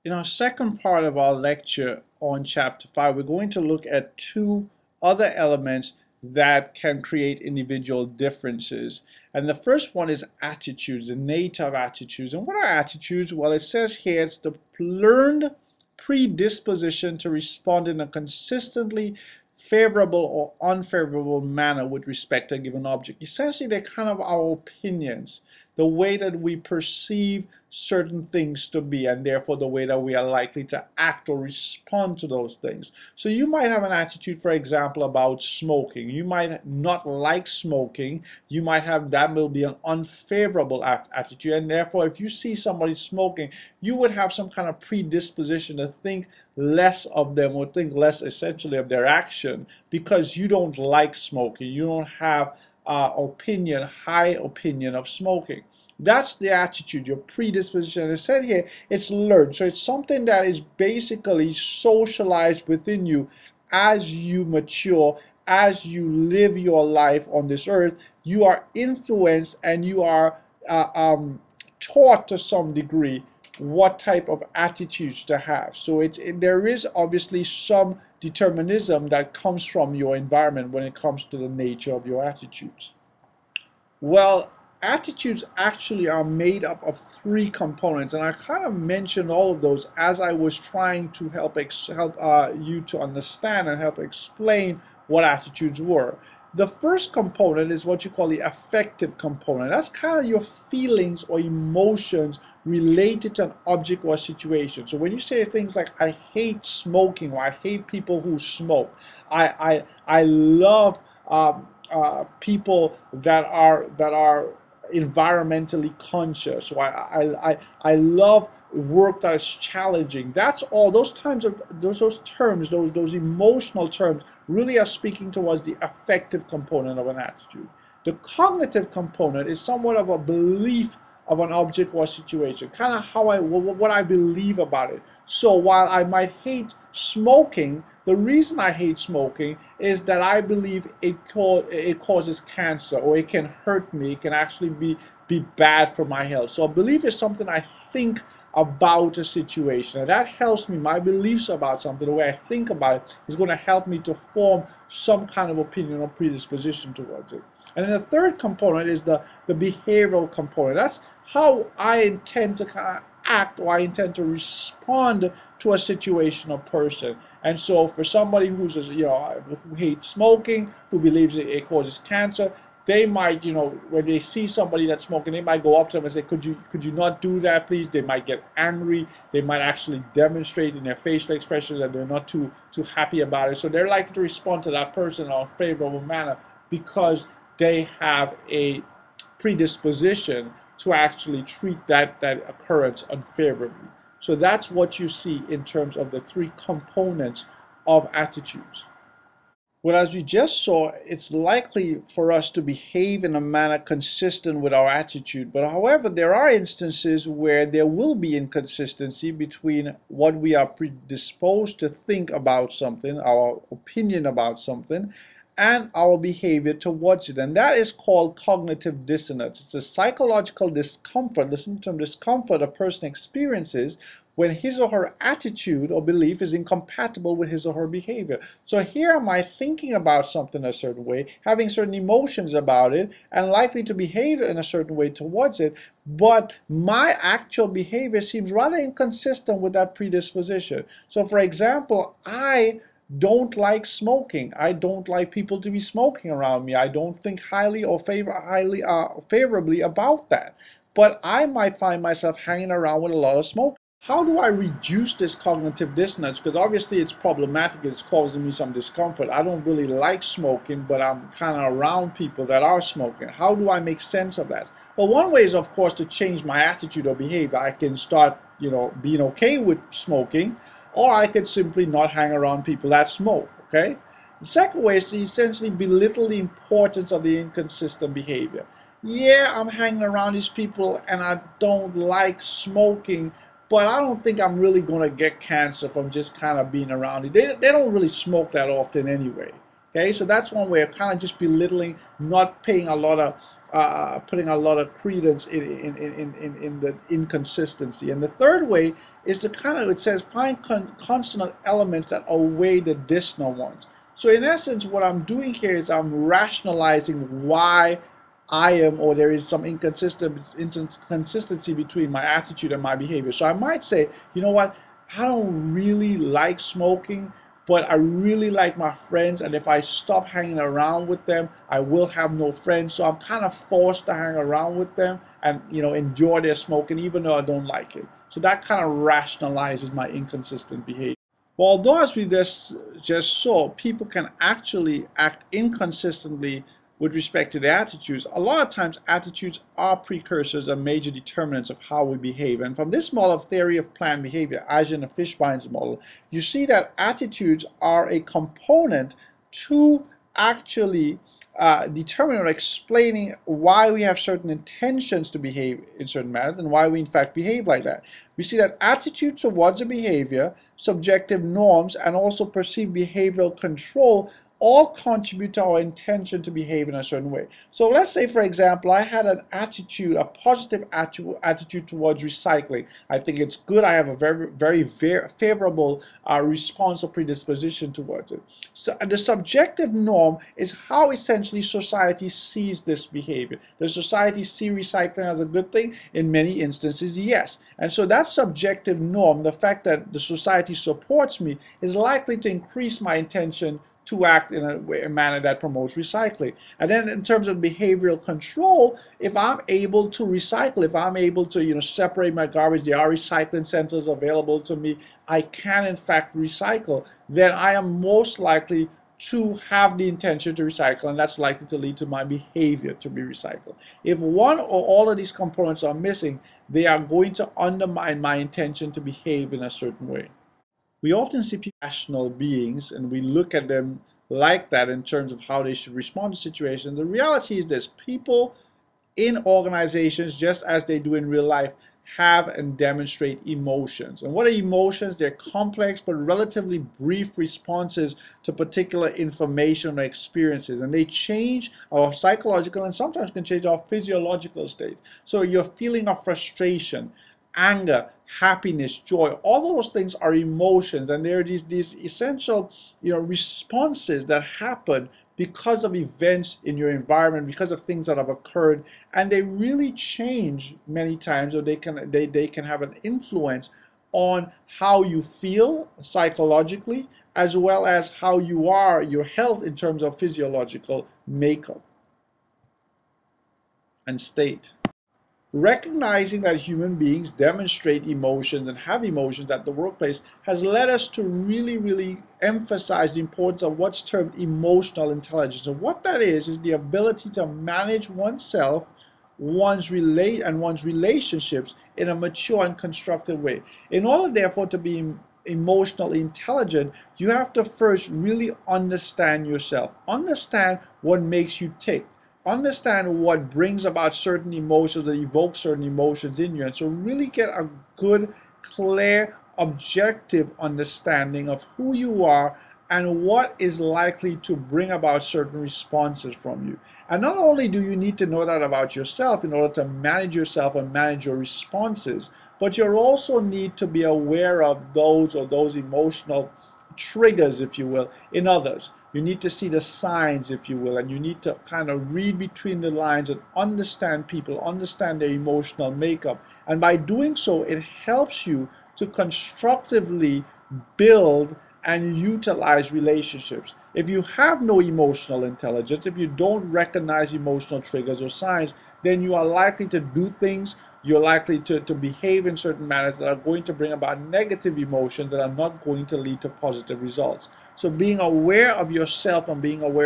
In our second part of our lecture on chapter 5, we're going to look at two other elements that can create individual differences. And the first one is attitudes, the nature of attitudes. And what are attitudes? Well, it says here it's the learned predisposition to respond in a consistently favorable or unfavorable manner with respect to a given object. Essentially, they're kind of our opinions, the way that we perceive certain things to be, and therefore the way that we are likely to act or respond to those things. So you might have an attitude, for example, about smoking. You might not like smoking. You might have, that will be an unfavorable attitude, and therefore if you see somebody smoking, you would have some kind of predisposition to think less of them, or think less essentially of their action, because you don't like smoking. You don't have high opinion of smoking. That's the attitude, your predisposition. As I said here, it's learned. So it's something that is basically socialized within you as you mature, as you live your life on this earth. You are influenced and you are taught to some degree what type of attitudes to have. So there is obviously some determinism that comes from your environment when it comes to the nature of your attitudes. Well, attitudes actually are made up of three components, and I kind of mentioned all of those as I was trying to help you to understand and help explain what attitudes were. The first component is what you call the affective component. That's kind of your feelings or emotions related to an object or situation. So when you say things like "I hate smoking" or "I hate people who smoke," I love people that are environmentally conscious. So I love work that is challenging. That's all. Those times of those terms, those emotional terms, really are speaking towards the affective component of an attitude. The cognitive component is somewhat of a belief of an object or situation, kind of what I believe about it. So while I might hate smoking, the reason I hate smoking is that I believe it causes cancer, or it can hurt me. It can actually be bad for my health. So a belief is something I think about a situation, and that helps me. My beliefs about something, the way I think about it, is going to help me to form some kind of opinion or predisposition towards it. And then the third component is the behavioral component. That's how I intend to kind of act, or I intend to respond to a situation or person. And so for somebody who hates smoking, who believes it causes cancer, they might, when they see somebody that's smoking, they might go up to them and say, could you not do that, please? They might get angry. They might actually demonstrate in their facial expressions that they're not too happy about it. So they're likely to respond to that person in a favorable manner because they have a predisposition to actually treat that occurrence unfavorably. So that's what you see in terms of the three components of attitudes. Well, as we just saw, it's likely for us to behave in a manner consistent with our attitude. But however, there are instances where there will be inconsistency between what we are predisposed to think about something, our opinion about something, and our behavior towards it. And that is called cognitive dissonance. It's a psychological discomfort, listen to discomfort a person experiences when his or her attitude or belief is incompatible with his or her behavior. So here am I thinking about something a certain way, having certain emotions about it, and likely to behave in a certain way towards it, but my actual behavior seems rather inconsistent with that predisposition. So for example, I don't like smoking. I don't like people to be smoking around me. I don't think favorably about that. But I might find myself hanging around with a lot of smoke. How do I reduce this cognitive dissonance? Because obviously it's problematic, it's causing me some discomfort. I don't really like smoking, but I'm kind of around people that are smoking. How do I make sense of that? Well, one way is, of course, to change my attitude or behavior. I can start, being okay with smoking, or I could simply not hang around people that smoke, okay? The second way is to essentially belittle the importance of the inconsistent behavior. Yeah, I'm hanging around these people and I don't like smoking, but I don't think I'm really going to get cancer from just kind of being around it. They don't really smoke that often anyway. Okay, so that's one way of kind of just belittling, not paying a lot of putting a lot of credence in the inconsistency. And the third way is to kind of, it says, find consonant elements that outweigh the dissonant ones. So in essence, what I'm doing here is I'm rationalizing why I am, or there is some inconsistency between my attitude and my behavior. So I might say, you know what, I don't really like smoking, but I really like my friends, and if I stop hanging around with them, I will have no friends. So I'm kind of forced to hang around with them and, you know, enjoy their smoking even though I don't like it. So that kind of rationalizes my inconsistent behavior. Well, although as we just saw, people can actually act inconsistently with respect to their attitudes, a lot of times attitudes are precursors and major determinants of how we behave. And from this model of theory of planned behavior, Ajen and Fishbein's model, you see that attitudes are a component to actually determining or explaining why we have certain intentions to behave in certain manners and why we in fact behave like that. We see that attitude towards a behavior, subjective norms, and also perceived behavioral control all contribute to our intention to behave in a certain way. So let's say, for example, I had an attitude, a positive attitude towards recycling. I think it's good. I have a very favorable response or predisposition towards it. So the subjective norm is how essentially society sees this behavior. Does society see recycling as a good thing? In many instances, yes. And so that subjective norm, the fact that the society supports me, is likely to increase my intention to act in a manner that promotes recycling. And then in terms of behavioral control, if I'm able to recycle, if I'm able to, you know, separate my garbage, there are recycling centers available to me, I can in fact recycle, then I am most likely to have the intention to recycle, and that's likely to lead to my behavior to be recycled. If one or all of these components are missing, they are going to undermine my intention to behave in a certain way. We often see people as rational beings, and we look at them like that in terms of how they should respond to situations. The reality is this: people in organizations, just as they do in real life, have and demonstrate emotions. And what are emotions? They're complex but relatively brief responses to particular information or experiences, and they change our psychological and sometimes can change our physiological states. So your feeling of frustration, anger, happiness, joy, all those things are emotions, and there are these essential, you know, responses that happen because of events in your environment, because of things that have occurred, and they really change many times, or they can have an influence on how you feel psychologically, as well as how you are, your health in terms of physiological makeup and state. Recognizing that human beings demonstrate emotions and have emotions at the workplace has led us to really emphasize the importance of what's termed emotional intelligence. And what that is the ability to manage oneself, one's relationships in a mature and constructive way. In order, therefore, to be emotionally intelligent, you have to first really understand yourself. Understand what makes you tick. Understand what brings about certain emotions, that evoke certain emotions in you. And so really get a good, clear, objective understanding of who you are and what is likely to bring about certain responses from you. And not only do you need to know that about yourself in order to manage yourself and manage your responses, but you also need to be aware of those emotional triggers, if you will, in others. You need to see the signs, if you will, and you need to kind of read between the lines and understand people, understand their emotional makeup. And by doing so, it helps you to constructively build and utilize relationships. If you have no emotional intelligence, if you don't recognize emotional triggers or signs, then you are likely to do things, you're likely to behave in certain manners that are going to bring about negative emotions that are not going to lead to positive results. So being aware of yourself and being aware